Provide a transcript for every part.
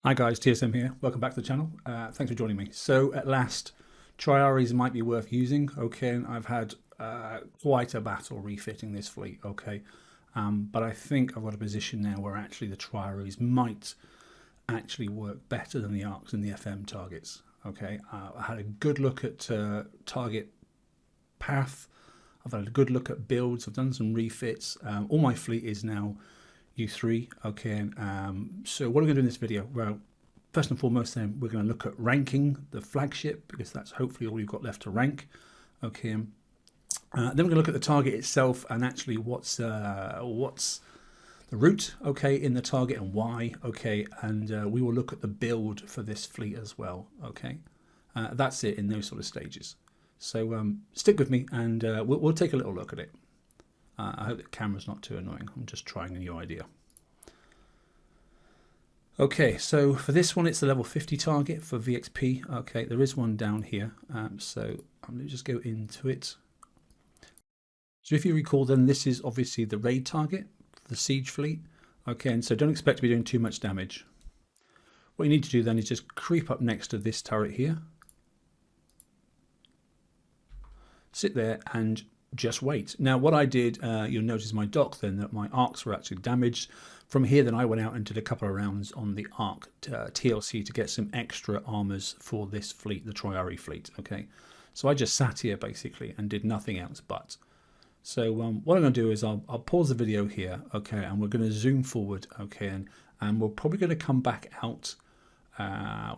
Hi guys, TSM here. Welcome back to the channel. Thanks for joining me. So at last, Triaries might be worth using. Okay, and I've had quite a battle refitting this fleet. Okay, but I think I've got a position now where actually the Triaries might actually work better than the arcs and the FM targets. Okay, I had a good look at target path. I've had a good look at builds. I've done some refits. All my fleet is now U3. Okay, so what are we going to do in this video? Well, first and foremost, then we're going to look at ranking the flagship, because that's hopefully all you've got left to rank. Okay, then we're going to look at the target itself and actually what's the route, okay, in the target and why. Okay, and we will look at the build for this fleet as well. Okay, that's it in those sort of stages. So stick with me and we'll take a little look at it. I hope the camera's not too annoying. I'm just trying a new idea. Okay, so for this one, it's the level 50 target for VXP. Okay, there is one down here. So I'm going to just go into it. So if you recall, then this is obviously the raid target for the siege fleet. Okay, and so don't expect to be doing too much damage. What you need to do then is just creep up next to this turret here. Sit there and just wait. Now what I did, you'll notice my dock then that my arcs were actually damaged. From here then I went out and did a couple of rounds on the arc TLC to get some extra armors for this fleet, the Triarii fleet. Okay, so I just sat here basically and did nothing else but. So what I'm going to do is I'll pause the video here, okay, and we're going to zoom forward, okay, and we're probably going to come back out,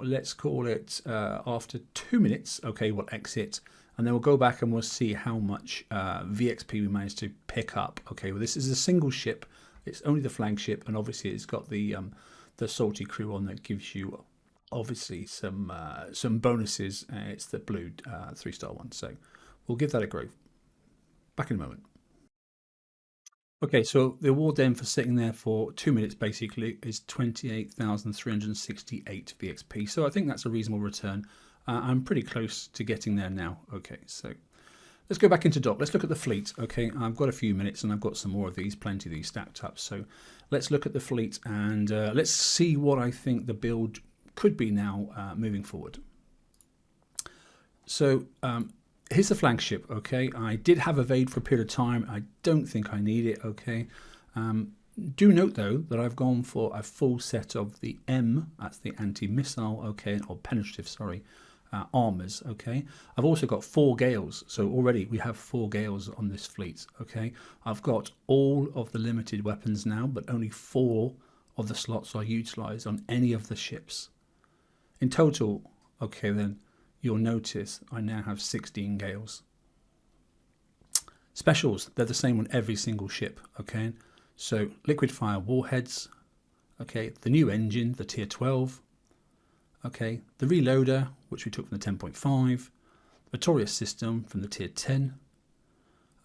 let's call it after 2 minutes. Okay, we'll exit. And then we'll go back and we'll see how much VXP we managed to pick up. Okay, well this is a single ship. It's only the flagship, and obviously it's got the salty crew on that gives you obviously some bonuses. It's the blue 3-star one, so we'll give that a go. Back in a moment. Okay, so the award then for sitting there for 2 minutes basically is 28,368 VXP. So I think that's a reasonable return. I'm pretty close to getting there now. Okay, so let's go back into dock. Let's look at the fleet. Okay, I've got a few minutes and I've got some more of these, plenty of these stacked up. So let's look at the fleet and let's see what I think the build could be now moving forward. So here's the flagship. Okay, I did have evade for a period of time. I don't think I need it. Okay. Do note though that I've gone for a full set of the M, that's the anti-missile, okay, or penetrative, sorry, armors. Okay, I've also got 4 Gales, so already we have 4 Gales on this fleet. Okay, I've got all of the limited weapons now, but only 4 of the slots are utilized on any of the ships in total. Okay, then you'll notice I now have 16 Gales. Specials, they're the same on every single ship. Okay, so liquid fire warheads, okay, the new engine, the tier 12, okay, the reloader, which we took from the 10.5, Victorious system from the tier 10,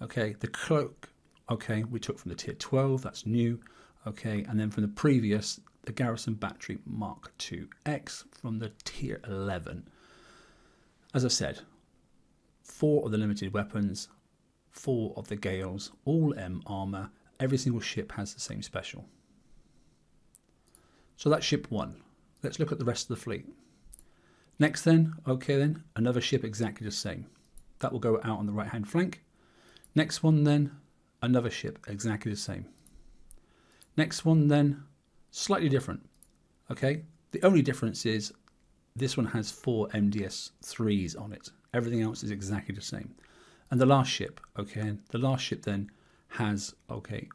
okay, the cloak, okay, we took from the tier 12, that's new, okay, and then from the previous, the Garrison battery Mark IIX from the tier 11. As I said, 4 of the limited weapons, 4 of the Gales, all M armor. Every single ship has the same special. So that's ship 1. Let's look at the rest of the fleet. Next then, okay then, another ship exactly the same. That will go out on the right hand flank. Next one then, another ship exactly the same. Next one then, slightly different. Okay, the only difference is this one has 4 MDS3s on it. Everything else is exactly the same. And the last ship, okay, the last ship then has, okay,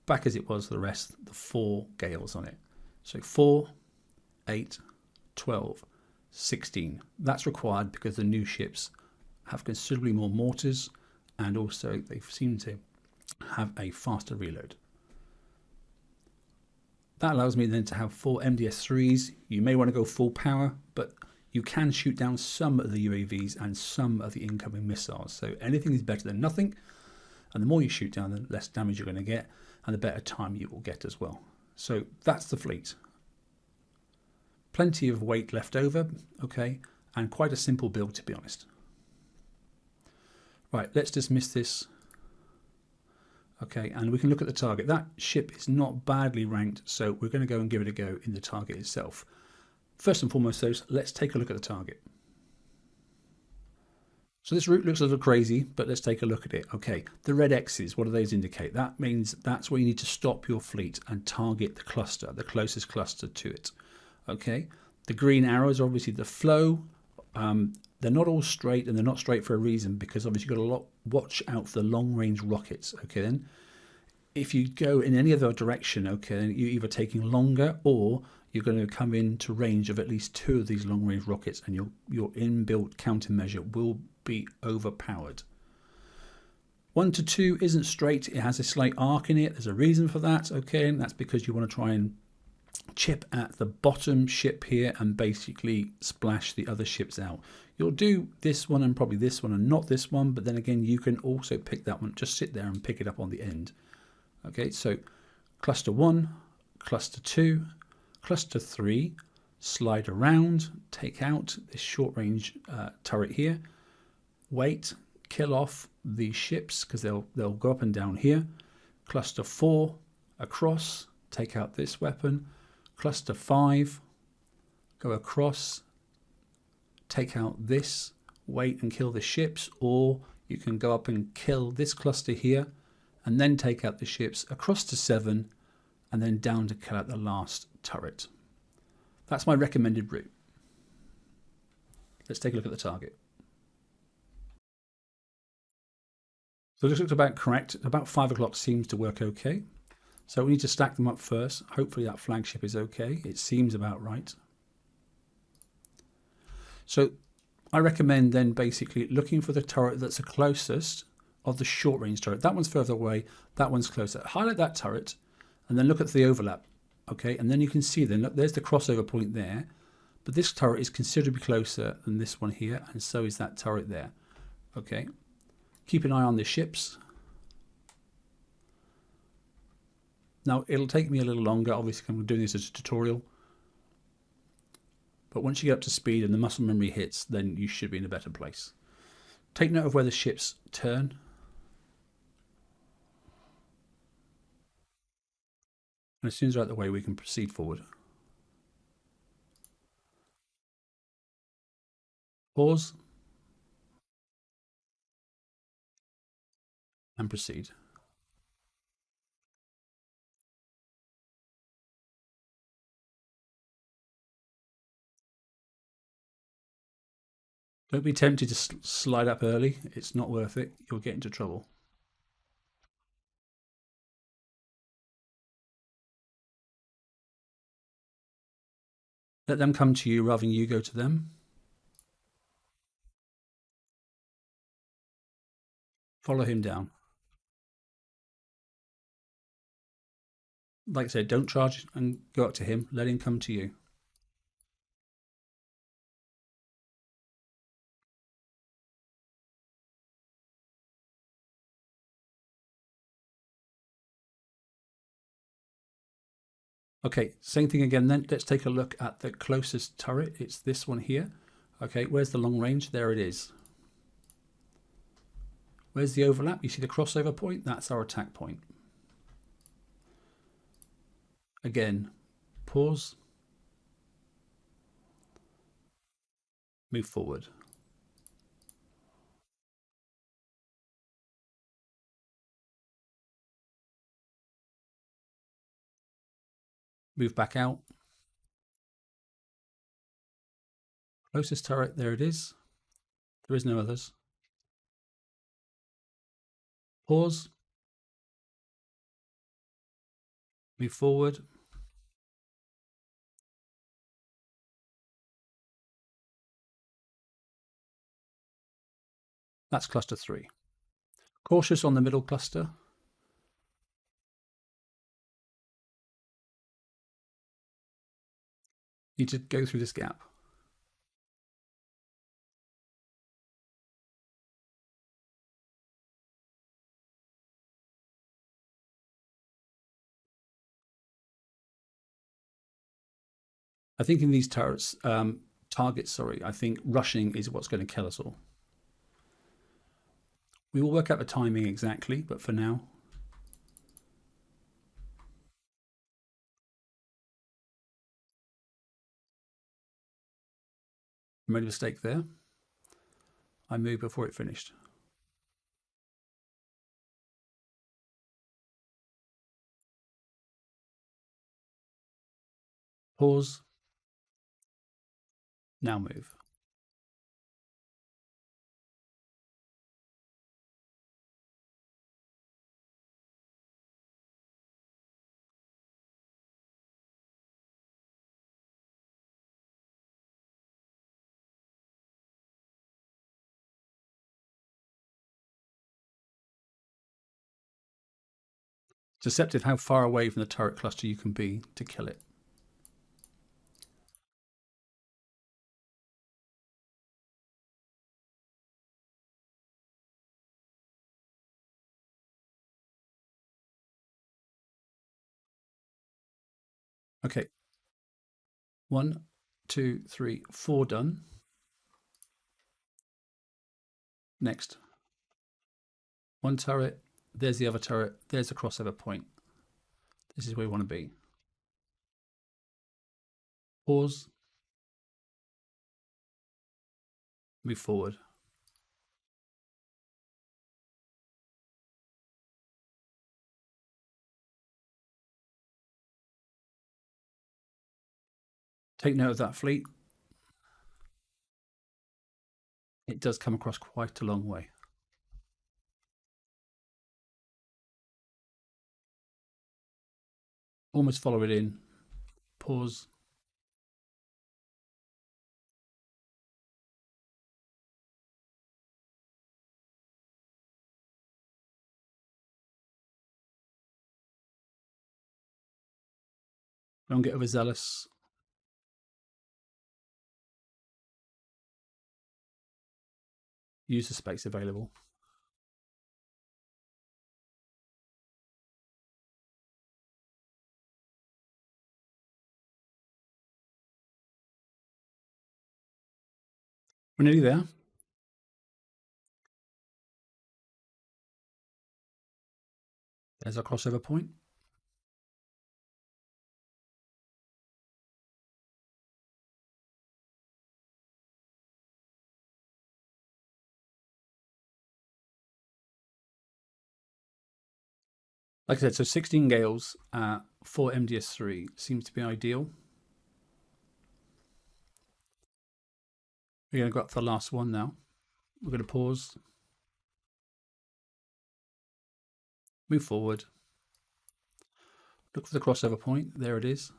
back as it was the rest, the 4 Gales on it. So 4, 8, 12, 16. That's required because the new ships have considerably more mortars and also they seem to have a faster reload. That allows me then to have 4 MDS3s. You may want to go full power, but you can shoot down some of the UAVs and some of the incoming missiles. So anything is better than nothing. And the more you shoot down, the less damage you're going to get and the better time you will get as well. So that's the fleet. Plenty of weight left over, okay, and quite a simple build to be honest. Right, let's dismiss this. Okay, and we can look at the target. That ship is not badly ranked, so we're going to go and give it a go in the target itself. First and foremost, though, let's take a look at the target. So this route looks a little crazy, but let's take a look at it. Okay, the red X's, what do those indicate? That means that's where you need to stop your fleet and target the cluster, the closest cluster to it. Okay, the green arrows are obviously the flow. They're not all straight, and they're not straight for a reason, because obviously you've got to watch out for the long-range rockets. Okay, then if you go in any other direction, okay, then you're either taking longer or you're going to come into range of at least 2 of these long-range rockets, and your inbuilt countermeasure will be overpowered. 1 to 2 isn't straight, it has a slight arc in it. There's a reason for that, okay, and that's because you want to try and chip at the bottom ship here and basically splash the other ships out. You'll do this one and probably this one and not this one, but then again you can also pick that one, just sit there and pick it up on the end. Okay, so cluster 1, cluster 2, cluster 3, slide around, take out this short range turret here, wait, kill off these ships because they'll go up and down here. Cluster 4 across, take out this weapon. Cluster 5, go across, take out this, wait and kill the ships, or you can go up and kill this cluster here and then take out the ships across to 7 and then down to kill out the last turret. That's my recommended route. Let's take a look at the target. So this looks about correct. About 5 o'clock seems to work okay. So we need to stack them up first. Hopefully that flagship is okay. It seems about right. So I recommend then basically looking for the turret that's the closest of the short range turret. That one's further away, that one's closer. Highlight that turret and then look at the overlap. Okay, and then you can see then, look, there's the crossover point there. But this turret is considerably closer than this one here, and so is that turret there. Okay, keep an eye on the ships. Now, it'll take me a little longer, obviously I'm doing this as a tutorial. But once you get up to speed and the muscle memory hits, then you should be in a better place. Take note of where the ships turn. And as soon as they're out of the way, we can proceed forward. Pause. And proceed. Don't be tempted to slide up early. It's not worth it. You'll get into trouble. Let them come to you rather than you go to them. Follow him down. Like I said, don't charge and go up to him. Let him come to you. Okay, same thing again then. Let's take a look at the closest turret. It's this one here. Okay, where's the long range? There it is. Where's the overlap? You see the crossover point? That's our attack point. Again, pause. Move forward. Move back out. Closest turret, there it is. There is no others. Pause. Move forward. That's cluster 3. Cautious on the middle cluster. Need to go through this gap. I think in these targets, I think rushing is what's going to kill us all. We will work out the timing exactly, but for now, I made a mistake there. I moved before it finished. Pause. Now move. Deceptive how far away from the turret cluster you can be to kill it. Okay. 1, 2, 3, 4 done. Next. One turret. There's the other turret. There's the crossover point. This is where we want to be. Pause. Move forward. Take note of that fleet. It does come across quite a long way. Almost follow it in. Pause. Don't get overzealous. Use the space available. We're nearly there. There's our crossover point. Like I said, so 16 gales for MDS3 seems to be ideal. We're going to go up for the last one now. We're going to pause. Move forward. Look for the crossover point. There it is.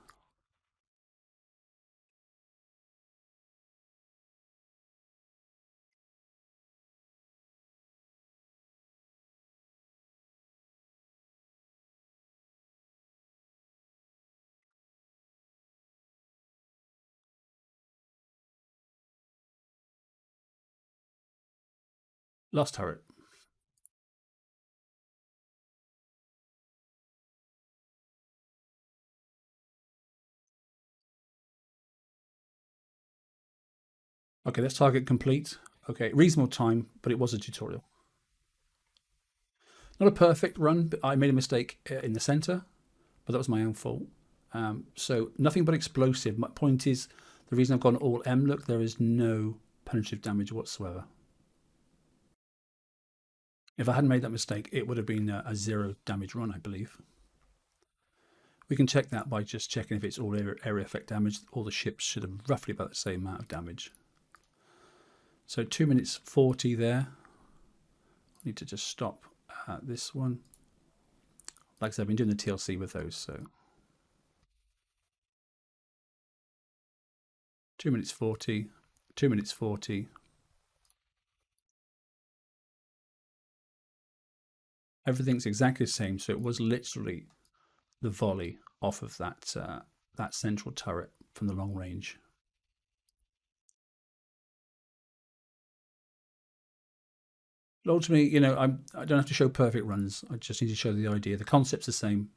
Last turret. Okay, that's target complete. Okay, reasonable time, but it was a tutorial. Not a perfect run, but I made a mistake in the center, but that was my own fault. So nothing but explosive. My point is, the reason I've gone all M, look, there is no penetrative damage whatsoever. If I hadn't made that mistake, it would have been a 0 damage run, I believe. We can check that by just checking if it's all area effect damage. All the ships should have roughly about the same amount of damage. So 2 minutes 40 there. I need to just stop this one. Like I said, I've been doing the TLC with those, so 2 minutes 40, 2 minutes 40. Everything's exactly the same, so it was literally the volley off of that that central turret from the long range. But ultimately, you know, I don't have to show perfect runs. I just need to show the idea. The concept's the same.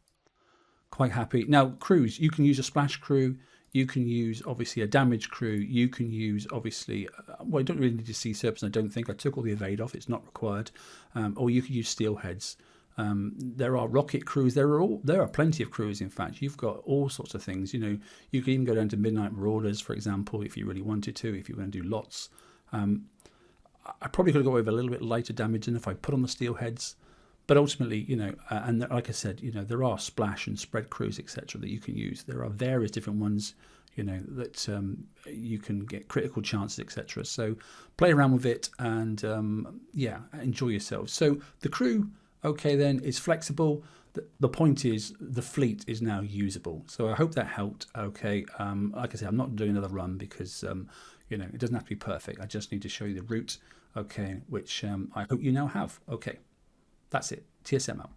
Quite happy. Now, crews, you can use a splash crew. You can use, obviously, a damage crew. You can use, obviously, well, I don't really need to see serpents. I don't think I took all the evade off. It's not required. Or you could use steelheads. There are rocket crews. There are plenty of crews. In fact, you've got all sorts of things. You know, you can even go down to Midnight Marauders, for example, if you really wanted to. If you want to do lots, I probably could have got away with a little bit lighter damage than if I put on the steelheads. But ultimately, you know, and like I said, you know, there are splash and spread crews, etc., that you can use. There are various different ones, you know, that you can get critical chances, etc. So play around with it and yeah, enjoy yourselves. So the crew, okay, then is flexible. The point is the fleet is now usable. So I hope that helped. Okay, like I said, I'm not doing another run because you know, it doesn't have to be perfect. I just need to show you the route. Okay, which I hope you now have. Okay. That's it. TSM out.